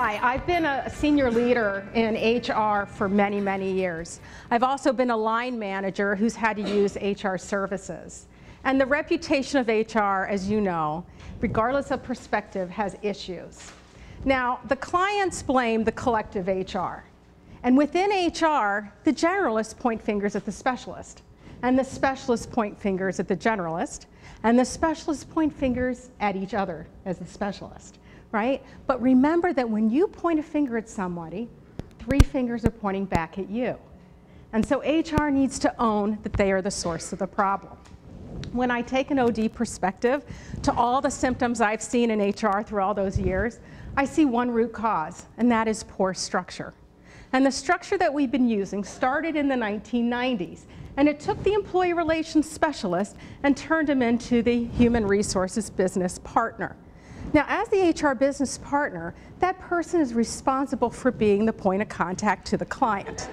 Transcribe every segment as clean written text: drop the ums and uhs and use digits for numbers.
Hi, I've been a senior leader in HR for many, many years. I've also been a line manager who's had to use HR services. And the reputation of HR, as you know, regardless of perspective, has issues. Now, the clients blame the collective HR. And within HR, the generalists point fingers at the specialist. And the specialists point fingers at the generalist. And the specialists point fingers at each other as the specialist. Right? But remember that when you point a finger at somebody, 3 fingers are pointing back at you. And so HR needs to own that they are the source of the problem. When I take an OD perspective to all the symptoms I've seen in HR through all those years, I see one root cause, and that is poor structure. And the structure that we've been using started in the 1990s, and it took the employee relations specialist and turned him into the human resources business partner. Now, as the HR business partner, that person is responsible for being the point of contact to the client,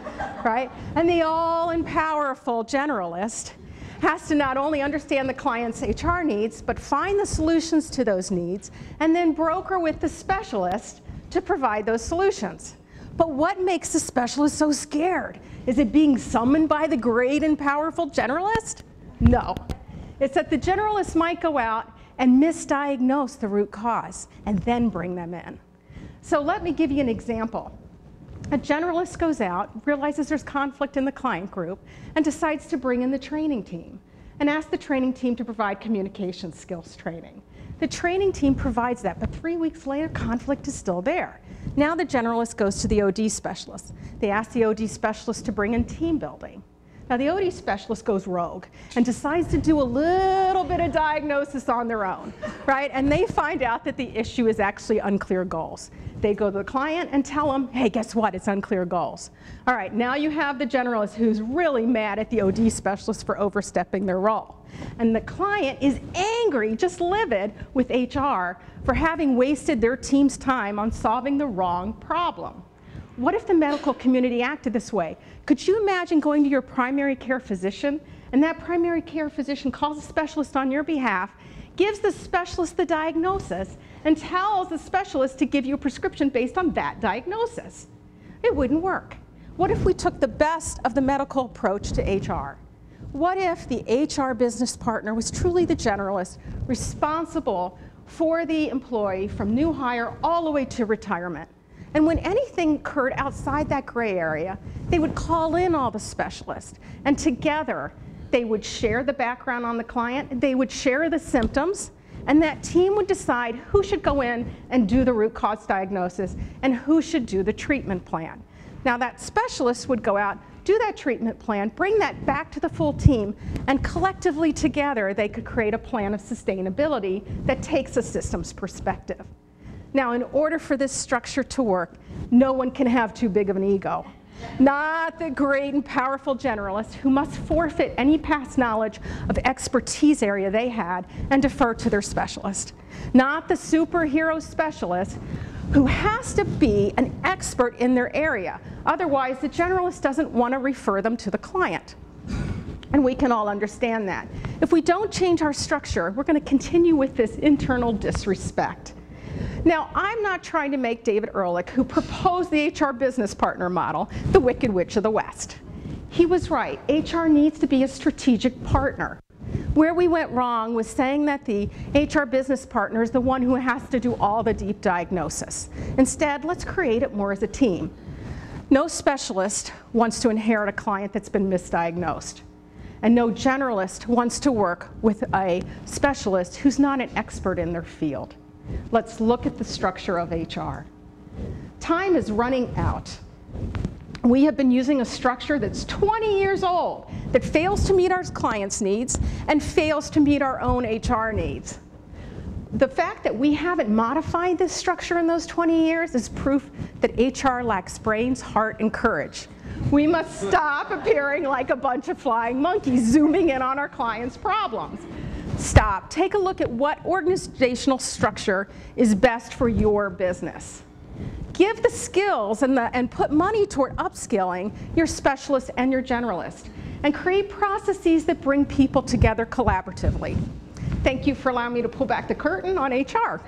right? And the all-powerful generalist has to not only understand the client's HR needs, but find the solutions to those needs, and then broker with the specialist to provide those solutions. But what makes the specialist so scared? Is it being summoned by the great and powerful generalist? No. It's that the generalist might go out and misdiagnose the root cause and then bring them in. So let me give you an example. A generalist goes out, realizes there's conflict in the client group, and decides to bring in the training team and ask the training team to provide communication skills training. The training team provides that, but 3 weeks later, conflict is still there. Now the generalist goes to the OD specialist. They ask the OD specialist to bring in team building. Now the OD specialist goes rogue and decides to do a little bit of diagnosis on their own, right? And they find out that the issue is actually unclear goals. They go to the client and tell them, hey, guess what? It's unclear goals. All right, now you have the generalist who's really mad at the OD specialist for overstepping their role. And the client is angry, just livid, with HR for having wasted their team's time on solving the wrong problem. What if the medical community acted this way? Could you imagine going to your primary care physician, and that primary care physician calls a specialist on your behalf, gives the specialist the diagnosis, and tells the specialist to give you a prescription based on that diagnosis? It wouldn't work. What if we took the best of the medical approach to HR? What if the HR business partner was truly the generalist responsible for the employee from new hire all the way to retirement? And when anything occurred outside that gray area, they would call in all the specialists. And together, they would share the background on the client, they would share the symptoms, and that team would decide who should go in and do the root cause diagnosis and who should do the treatment plan. Now that specialist would go out, do that treatment plan, bring that back to the full team, and collectively together, they could create a plan of sustainability that takes a systems perspective. Now, in order for this structure to work, no one can have too big of an ego. Not the great and powerful generalist who must forfeit any past knowledge of expertise area they had and defer to their specialist. Not the superhero specialist who has to be an expert in their area. Otherwise, the generalist doesn't want to refer them to the client. And we can all understand that. If we don't change our structure, we're going to continue with this internal disrespect. Now, I'm not trying to make David Ehrlich, who proposed the HR business partner model, the Wicked Witch of the West. He was right. HR needs to be a strategic partner. Where we went wrong was saying that the HR business partner is the one who has to do all the deep diagnosis. Instead, let's create it more as a team. No specialist wants to inherit a client that's been misdiagnosed. And no generalist wants to work with a specialist who's not an expert in their field. Let's look at the structure of HR. Time is running out. We have been using a structure that's 20 years old that fails to meet our clients' needs and fails to meet our own HR needs. The fact that we haven't modified this structure in those 20 years is proof that HR lacks brains, heart, and courage. We must stop appearing like a bunch of flying monkeys zooming in on our clients' problems. Stop. Take a look at what organizational structure is best for your business. Give the skills and put money toward upskilling your specialist and your generalist, and create processes that bring people together collaboratively. Thank you for allowing me to pull back the curtain on HR.